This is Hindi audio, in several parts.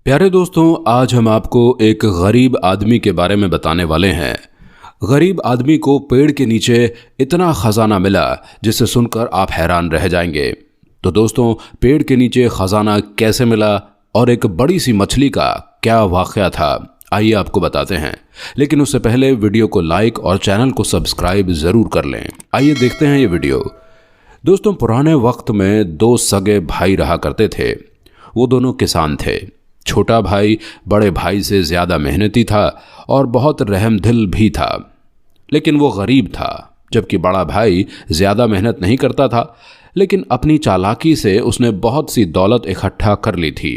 प्यारे दोस्तों, आज हम आपको एक गरीब आदमी के बारे में बताने वाले हैं। गरीब आदमी को पेड़ के नीचे इतना खजाना मिला जिसे सुनकर आप हैरान रह जाएंगे। तो दोस्तों, पेड़ के नीचे खजाना कैसे मिला और एक बड़ी सी मछली का क्या वाक़या था, आइए आपको बताते हैं। लेकिन उससे पहले वीडियो को लाइक और चैनल को सब्सक्राइब ज़रूर कर लें। आइए देखते हैं ये वीडियो। दोस्तों, पुराने वक्त में दो सगे भाई रहा करते थे। वो दोनों किसान थे। छोटा भाई बड़े भाई से ज़्यादा मेहनती था और बहुत रहमदिल भी था, लेकिन वो गरीब था। जबकि बड़ा भाई ज़्यादा मेहनत नहीं करता था, लेकिन अपनी चालाकी से उसने बहुत सी दौलत इकट्ठा कर ली थी।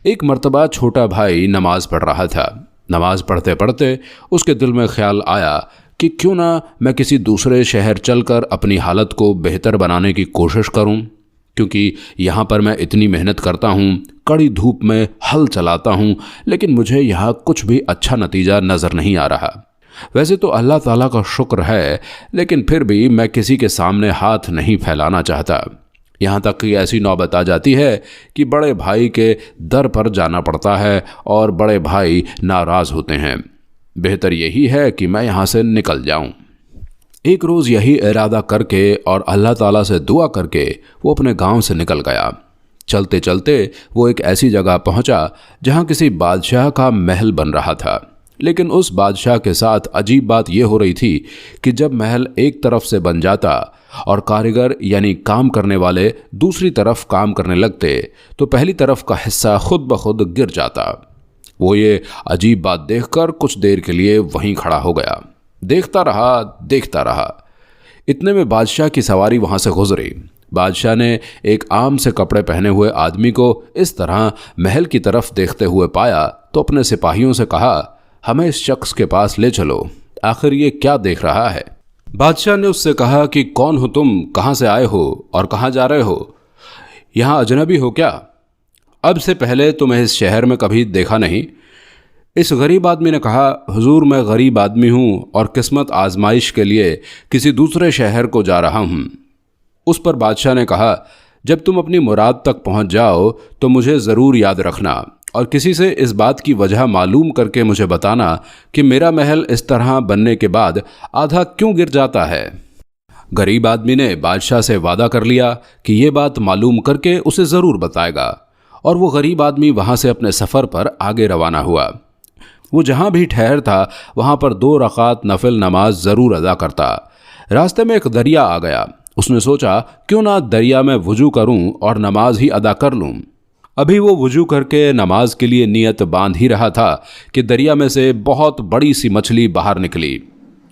एक मर्तबा छोटा भाई नमाज पढ़ रहा था। नमाज पढ़ते पढ़ते उसके दिल में ख्याल आया कि क्यों ना मैं किसी दूसरे शहर चलकर अपनी हालत को बेहतर बनाने की कोशिश करूं, क्योंकि यहाँ पर मैं इतनी मेहनत करता हूँ, कड़ी धूप में हल चलाता हूँ, लेकिन मुझे यहाँ कुछ भी अच्छा नतीजा नज़र नहीं आ रहा। वैसे तो अल्लाह ताला का शुक्र है, लेकिन फिर भी मैं किसी के सामने हाथ नहीं फैलाना चाहता। यहाँ तक कि ऐसी नौबत आ जाती है कि बड़े भाई के दर पर जाना पड़ता है और बड़े भाई नाराज़ होते हैं। बेहतर यही है कि मैं यहाँ से निकल जाऊँ। एक रोज़ यही इरादा करके और अल्लाह ताला से दुआ करके वो अपने गांव से निकल गया। चलते चलते वो एक ऐसी जगह पहुंचा जहां किसी बादशाह का महल बन रहा था। लेकिन उस बादशाह के साथ अजीब बात यह हो रही थी कि जब महल एक तरफ से बन जाता और कारीगर यानी काम करने वाले दूसरी तरफ काम करने लगते तो पहली तरफ का हिस्सा खुद ब खुद गिर जाता। वो ये अजीब बात देखकर कुछ देर के लिए वहीं खड़ा हो गया। देखता रहा। इतने में बादशाह की सवारी वहां से गुजरी। बादशाह ने एक आम से कपड़े पहने हुए आदमी को इस तरह महल की तरफ देखते हुए पाया तो अपने सिपाहियों से कहा, हमें इस शख्स के पास ले चलो, आखिर ये क्या देख रहा है। बादशाह ने उससे कहा कि कौन हो तुम, कहाँ से आए हो और कहाँ जा रहे हो? यहाँ अजनबी हो क्या? अब से पहले तुम्हें इस शहर में कभी देखा नहीं। इस गरीब आदमी ने कहा, हुजूर मैं गरीब आदमी हूँ और किस्मत आजमाइश के लिए किसी दूसरे शहर को जा रहा हूँ। उस पर बादशाह ने कहा, जब तुम अपनी मुराद तक पहुँच जाओ तो मुझे ज़रूर याद रखना और किसी से इस बात की वजह मालूम करके मुझे बताना कि मेरा महल इस तरह बनने के बाद आधा क्यों गिर जाता है। गरीब आदमी ने बादशाह से वादा कर लिया कि ये बात मालूम करके उसे ज़रूर बताएगा और वो गरीब आदमी वहाँ से अपने सफ़र पर आगे रवाना हुआ। वो जहाँ भी ठहरता वहाँ पर 2 रकात नफिल नमाज ज़रूर अदा करता। रास्ते में एक दरिया आ गया। उसने सोचा क्यों ना दरिया में वुजू करूं और नमाज ही अदा कर लूं। अभी वो वुजू करके नमाज के लिए नियत बांध ही रहा था कि दरिया में से बहुत बड़ी सी मछली बाहर निकली।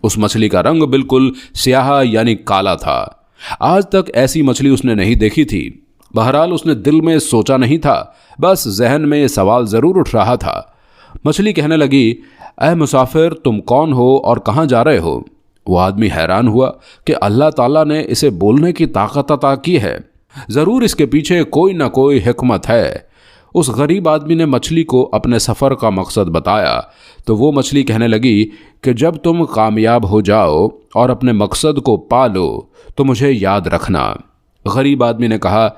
उस मछली का रंग बिल्कुल स्याह यानी काला था। आज तक ऐसी मछली उसने नहीं देखी थी। बहरहाल उसने दिल में सोचा नहीं था, बस जहन में ये सवाल ज़रूर उठ रहा था। मछली कहने लगी, ऐ मुसाफिर, तुम कौन हो और कहाँ जा रहे हो? वो आदमी हैरान हुआ कि अल्लाह ताला ने इसे बोलने की ताकत अता की है, ज़रूर इसके पीछे कोई ना कोई हिकमत है। उस गरीब आदमी ने मछली को अपने सफ़र का मकसद बताया तो वो मछली कहने लगी कि जब तुम कामयाब हो जाओ और अपने मकसद को पा लो तो मुझे याद रखना। गरीब आदमी ने कहा,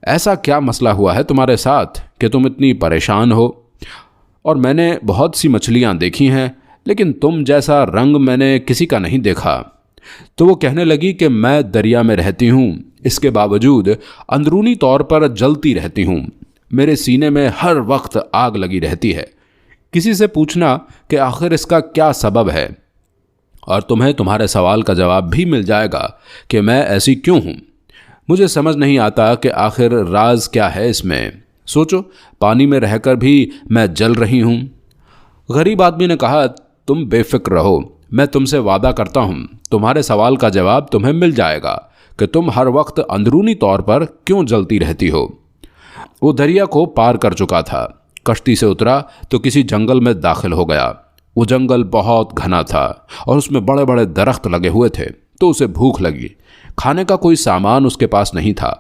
ऐसा क्या मसला हुआ है तुम्हारे साथ कि तुम इतनी परेशान हो? और मैंने बहुत सी मछलियाँ देखी हैं, लेकिन तुम जैसा रंग मैंने किसी का नहीं देखा। तो वो कहने लगी कि मैं दरिया में रहती हूँ, इसके बावजूद अंदरूनी तौर पर जलती रहती हूँ। मेरे सीने में हर वक्त आग लगी रहती है। किसी से पूछना कि आखिर इसका क्या सबब है और तुम्हें तुम्हारे सवाल का जवाब भी मिल जाएगा कि मैं ऐसी क्यों हूँ। मुझे समझ नहीं आता कि आखिर राज क्या है इसमें। सोचो, पानी में रहकर भी मैं जल रही हूँ। गरीब आदमी ने कहा, तुम बेफिक्र रहो, मैं तुमसे वादा करता हूँ तुम्हारे सवाल का जवाब तुम्हें मिल जाएगा कि तुम हर वक्त अंदरूनी तौर पर क्यों जलती रहती हो। वो दरिया को पार कर चुका था। कश्ती से उतरा तो किसी जंगल में दाखिल हो गया। वो जंगल बहुत घना था और उसमें बड़े बड़े दरख्त लगे हुए थे। तो उसे भूख लगी। खाने का कोई सामान उसके पास नहीं था।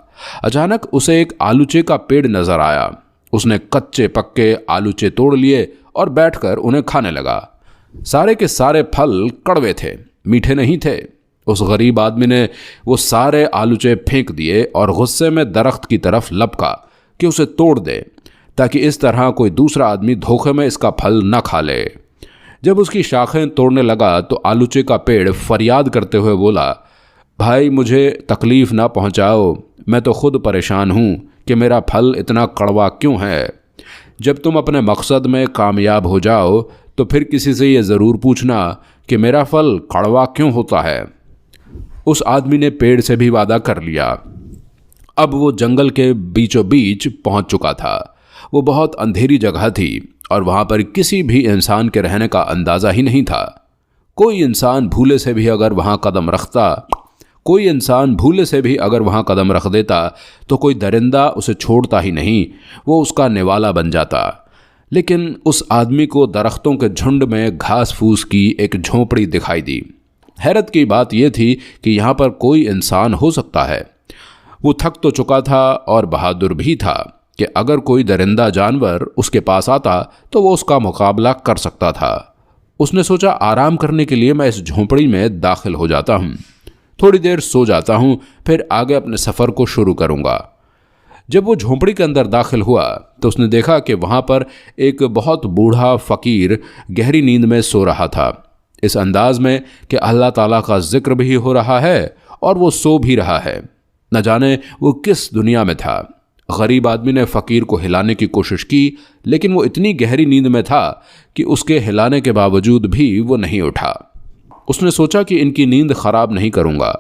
अचानक उसे एक आलूचे का पेड़ नजर आया। उसने कच्चे पक्के आलूचे तोड़ लिए और बैठकर उन्हें खाने लगा। सारे के सारे फल कड़वे थे, मीठे नहीं थे। उस गरीब आदमी ने वो सारे आलूचे फेंक दिए और गुस्से में दरख्त की तरफ लपका कि उसे तोड़ दे। ताकि इस तरह कोई दूसरा आदमी धोखे में इसका फल न खा ले। जब उसकी शाखें तोड़ने लगा तो आलूचे का पेड़ फरियाद करते हुए बोला, भाई मुझे तकलीफ़ ना पहुंचाओ, मैं तो खुद परेशान हूँ कि मेरा फल इतना कड़वा क्यों है। जब तुम अपने मकसद में कामयाब हो जाओ तो फिर किसी से ये ज़रूर पूछना कि मेरा फल कड़वा क्यों होता है। उस आदमी ने पेड़ से भी वादा कर लिया। अब वो जंगल के बीचों बीच पहुंच चुका था। वो बहुत अंधेरी जगह थी और वहाँ पर किसी भी इंसान के रहने का अंदाज़ा ही नहीं था। कोई इंसान भूले से भी अगर वहाँ कदम रख देता तो कोई दरिंदा उसे छोड़ता ही नहीं, वो उसका निवाला बन जाता। लेकिन उस आदमी को दरख्तों के झुंड में घास फूस की एक झोंपड़ी दिखाई दी। हैरत की बात यह थी कि यहाँ पर कोई इंसान हो सकता है। वो थक तो चुका था और बहादुर भी था कि अगर कोई दरिंदा जानवर उसके पास आता तो वो उसका मुकाबला कर सकता था। उसने सोचा, आराम करने के लिए मैं इस झोंपड़ी में दाखिल हो जाता हूँ, थोड़ी देर सो जाता हूँ, फिर आगे अपने सफ़र को शुरू करूँगा। जब वो झोंपड़ी के अंदर दाखिल हुआ तो उसने देखा कि वहाँ पर एक बहुत बूढ़ा फ़कीर गहरी नींद में सो रहा था, इस अंदाज में कि अल्लाह ताला का जिक्र भी हो रहा है और वो सो भी रहा है। न जाने वो किस दुनिया में था। गरीब आदमी ने फ़कीर को हिलाने की कोशिश की, लेकिन वो इतनी गहरी नींद में था कि उसके हिलाने के बावजूद भी वो नहीं उठा। उसने सोचा कि इनकी नींद ख़राब नहीं करूँगा,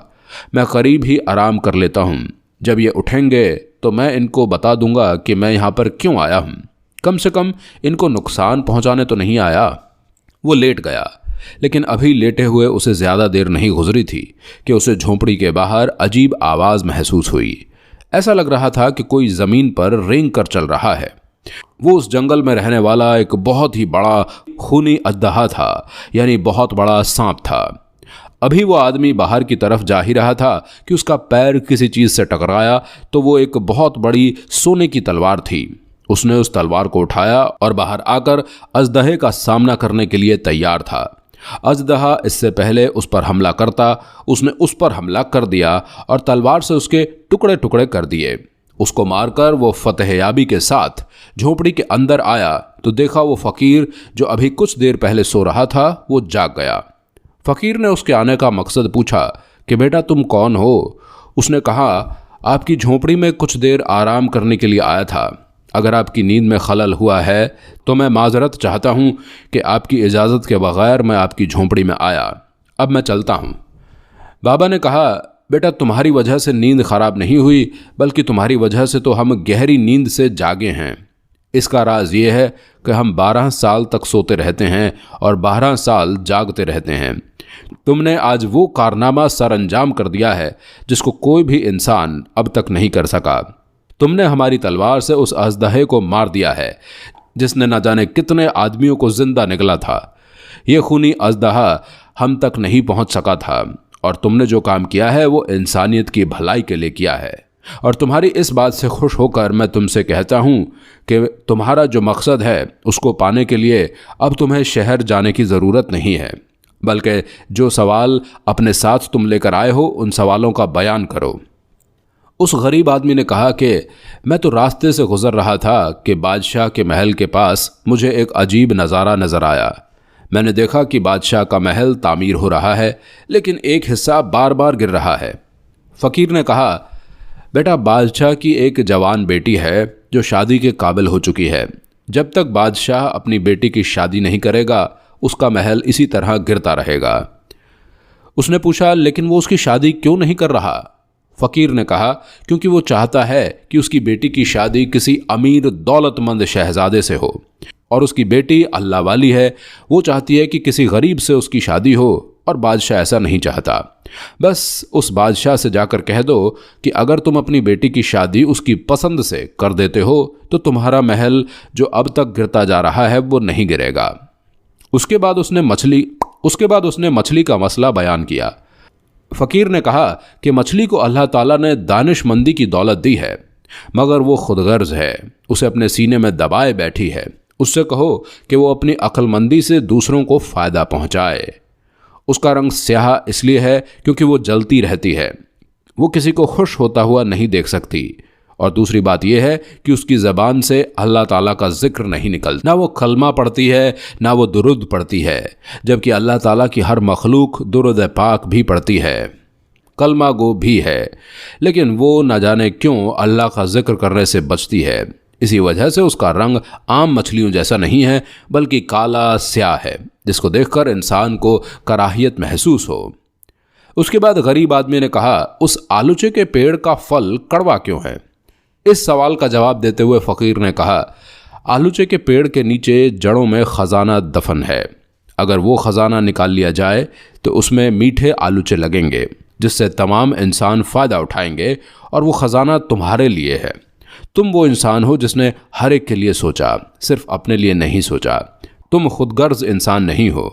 मैं करीब ही आराम कर लेता हूँ। जब ये उठेंगे तो मैं इनको बता दूंगा कि मैं यहाँ पर क्यों आया हूँ, कम से कम इनको नुकसान पहुँचाने तो नहीं आया। वो लेट गया, लेकिन अभी लेटे हुए उसे ज़्यादा देर नहीं गुजरी थी कि उसे झोंपड़ी के बाहर अजीब आवाज़ महसूस हुई। ऐसा लग रहा था कि कोई ज़मीन पर रेंग कर चल रहा है। वो उस जंगल में रहने वाला एक बहुत ही बड़ा खूनी अद्दहा था, यानी बहुत बड़ा सांप था। अभी वो आदमी बाहर की तरफ जा ही रहा था कि उसका पैर किसी चीज़ से टकराया तो वो एक बहुत बड़ी सोने की तलवार थी। उसने उस तलवार को उठाया और बाहर आकर अजदहे का सामना करने के लिए तैयार था। अजदहा इससे पहले उस पर हमला करता, उसने उस पर हमला कर दिया और तलवार से उसके टुकड़े टुकड़े कर दिए। उसको मारकर वो फतेहयाबी के साथ झोपड़ी के अंदर आया तो देखा वो फ़कीर जो अभी कुछ देर पहले सो रहा था वो जाग गया। फ़कीर ने उसके आने का मकसद पूछा कि बेटा तुम कौन हो? उसने कहा, आपकी झोपड़ी में कुछ देर आराम करने के लिए आया था। अगर आपकी नींद में खलल हुआ है तो मैं माजरत चाहता हूँ कि आपकी इजाज़त के बगैर मैं आपकी झोंपड़ी में आया। अब मैं चलता हूँ। बाबा ने कहा, बेटा तुम्हारी वजह से नींद ख़राब नहीं हुई, बल्कि तुम्हारी वजह से तो हम गहरी नींद से जागे हैं। इसका राज ये है कि हम 12 साल तक सोते रहते हैं और 12 साल जागते रहते हैं। तुमने आज वो कारनामा सर अंजाम कर दिया है जिसको कोई भी इंसान अब तक नहीं कर सका। तुमने हमारी तलवार से उस अजदहे को मार दिया है जिसने न जाने कितने आदमियों को जिंदा निगला था। ये खूनी अजदहा हम तक नहीं पहुंच सका था और तुमने जो काम किया है वो इंसानियत की भलाई के लिए किया है। और तुम्हारी इस बात से खुश होकर मैं तुमसे कहता हूँ कि तुम्हारा जो मकसद है उसको पाने के लिए अब तुम्हें शहर जाने की ज़रूरत नहीं है, बल्कि जो सवाल अपने साथ तुम लेकर आए हो उन सवालों का बयान करो। उस गरीब आदमी ने कहा कि मैं तो रास्ते से गुज़र रहा था कि बादशाह के महल के पास मुझे एक अजीब नज़ारा नज़र आया। मैंने देखा कि बादशाह का महल तामीर हो रहा है, लेकिन एक हिस्सा बार बार गिर रहा है। फ़कीर ने कहा, बेटा बादशाह की एक जवान बेटी है जो शादी के काबिल हो चुकी है। जब तक बादशाह अपनी बेटी की शादी नहीं करेगा उसका महल इसी तरह गिरता रहेगा। उसने पूछा, लेकिन वो उसकी शादी क्यों नहीं कर रहा? फ़कीर ने कहा, क्योंकि वो चाहता है कि उसकी बेटी की शादी किसी अमीर दौलतमंद शहजादे से हो और उसकी बेटी अल्लाह वाली है। वो चाहती है कि किसी गरीब से उसकी शादी हो और बादशाह ऐसा नहीं चाहता। बस उस बादशाह से जाकर कह दो कि अगर तुम अपनी बेटी की शादी उसकी पसंद से कर देते हो तो तुम्हारा महल जो अब तक गिरता जा रहा है वो नहीं गिरेगा। उसके बाद उसने मछली का मसला बयान किया। फ़कीर ने कहा कि मछली को अल्लाह ताला ने दानिशमंदी की दौलत दी है, मगर वो खुदगर्ज है, उसे अपने सीने में दबाए बैठी है। उससे कहो कि वो अपनी अक्लमंदी से दूसरों को फ़ायदा पहुँचाए। उसका रंग स्याह इसलिए है क्योंकि वो जलती रहती है। वो किसी को खुश होता हुआ नहीं देख सकती और दूसरी बात यह है कि उसकी ज़बान से अल्लाह ताला का जिक्र नहीं निकलता। ना वो कलमा पढ़ती है, ना वो दुरूद पढ़ती है, जबकि अल्लाह ताला की हर मखलूक दुरूद पाक भी पढ़ती है, कलमा गो भी है, लेकिन वो न जाने क्यों अल्लाह का जिक्र करने से बचती है। इसी वजह से उसका रंग आम मछलियों जैसा नहीं है, बल्कि काला स्याह है, जिसको देखकर इंसान को कराहियत महसूस हो। उसके बाद गरीब आदमी ने कहा, उस आलूचे के पेड़ का फल कड़वा क्यों है? इस सवाल का जवाब देते हुए फ़कीर ने कहा, आलूचे के पेड़ के नीचे जड़ों में ख़जाना दफन है। अगर वो ख़जाना निकाल लिया जाए तो उसमें मीठे आलूचे लगेंगे, जिससे तमाम इंसान फ़ायदा उठाएंगे, और वो ख़जाना तुम्हारे लिए है। तुम वो इंसान हो जिसने हर एक के लिए सोचा, सिर्फ अपने लिए नहीं सोचा। तुम खुदगर्ज इंसान नहीं हो।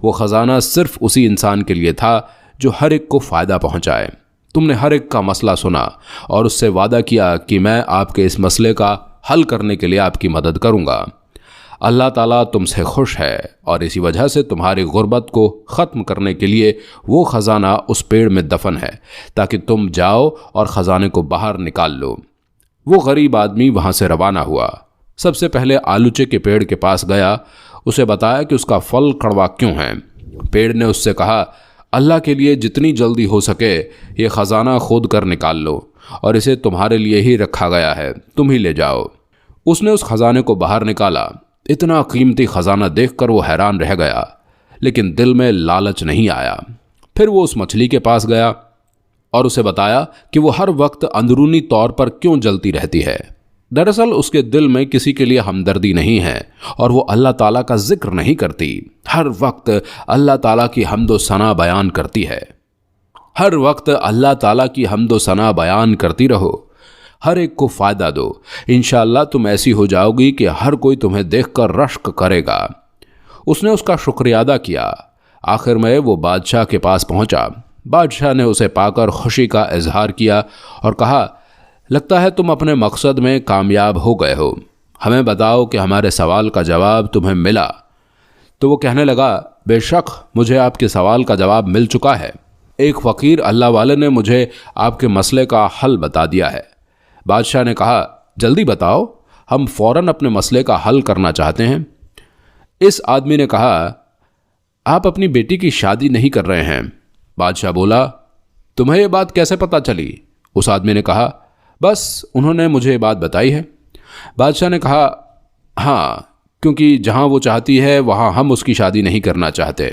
वो ख़जाना सिर्फ उसी इंसान के लिए था जो हर एक को फ़ायदा पहुंचाए। तुमने हर एक का मसला सुना और उससे वादा किया कि मैं आपके इस मसले का हल करने के लिए आपकी मदद करूंगा। अल्लाह ताला तुमसे खुश है और इसी वजह से तुम्हारी गुर्बत को ख़त्म करने के लिए वो ख़जाना उस पेड़ में दफन है, ताकि तुम जाओ और ख़जाने को बाहर निकाल लो। वो गरीब आदमी वहाँ से रवाना हुआ। सबसे पहले आलूचे के पेड़ के पास गया, उसे बताया कि उसका फल कड़वा क्यों है। पेड़ ने उससे कहा, अल्लाह के लिए जितनी जल्दी हो सके ये ख़जाना खोद कर निकाल लो, और इसे तुम्हारे लिए ही रखा गया है, तुम ही ले जाओ। उसने उस ख़जाने को बाहर निकाला। इतना कीमती ख़जाना देखकर वो हैरान रह गया, लेकिन दिल में लालच नहीं आया। फिर वो उस मछली के पास गया और उसे बताया कि वो हर वक्त अंदरूनी तौर पर क्यों जलती रहती है। दरअसल उसके दिल में किसी के लिए हमदर्दी नहीं है और वो अल्लाह ताला का जिक्र नहीं करती। हर वक्त अल्लाह ताला की हम्दो सना बयान करती है। हर वक्त अल्लाह ताला की हम्दो सना बयान करती रहो, हर एक को फ़ायदा दो। इंशाअल्लाह तुम ऐसी हो जाओगी कि हर कोई तुम्हें देखकर रश्क करेगा। उसने उसका शुक्रिया अदा किया। आखिर में वो बादशाह के पास पहुंचा। बादशाह ने उसे पाकर खुशी का इजहार किया और कहा, लगता है तुम अपने मकसद में कामयाब हो गए हो। हमें बताओ कि हमारे सवाल का जवाब तुम्हें मिला। तो वो कहने लगा, बेशक मुझे आपके सवाल का जवाब मिल चुका है। एक फ़कीर अल्लाह वाले ने मुझे आपके मसले का हल बता दिया है। बादशाह ने कहा, जल्दी बताओ, हम फ़ौरन अपने मसले का हल करना चाहते हैं। इस आदमी ने कहा, आप अपनी बेटी की शादी नहीं कर रहे हैं। बादशाह बोला, तुम्हें यह बात कैसे पता चली? उस आदमी ने कहा, बस उन्होंने मुझे ये बात बताई है। बादशाह ने कहा, हाँ, क्योंकि जहाँ वो चाहती है वहाँ हम उसकी शादी नहीं करना चाहते।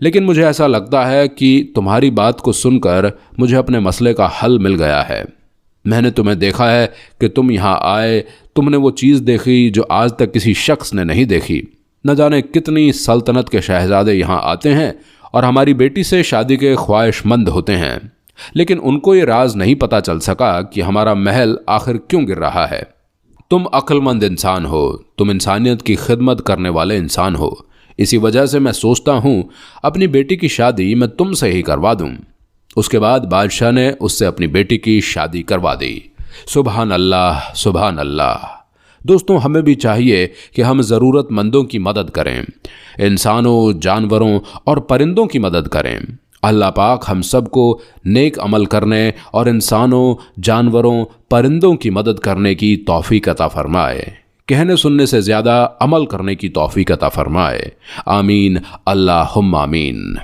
लेकिन मुझे ऐसा लगता है कि तुम्हारी बात को सुनकर मुझे अपने मसले का हल मिल गया है। मैंने तुम्हें देखा है कि तुम यहाँ आए, तुमने वो चीज़ देखी जो आज तक किसी शख्स ने नहीं देखी। न जाने कितनी सल्तनत के शहजादे यहाँ आते हैं और हमारी बेटी से शादी के ख्वाहिशमंद होते हैं, लेकिन उनको ये राज नहीं पता चल सका कि हमारा महल आखिर क्यों गिर रहा है। तुम अक्लमंद इंसान हो, तुम इंसानियत की खिदमत करने वाले इंसान हो। इसी वजह से मैं सोचता हूँ अपनी बेटी की शादी मैं तुमसे ही करवा दूँ। उसके बाद बादशाह ने उससे अपनी बेटी की शादी करवा दी। सुभान अल्लाह, सुभान अल्लाह। दोस्तों, हमें भी चाहिए कि हम ज़रूरतमंदों की मदद करें, इंसानों, जानवरों और परिंदों की मदद करें। अल्लाह पाक हम सबको नेक अमल करने और इंसानों, जानवरों, परिंदों की मदद करने की तौफीक अता फरमाए। कहने सुनने से ज़्यादा अमल करने की तौफीक अता फरमाए। आमीन, अल्लाहुम्मा आमीन।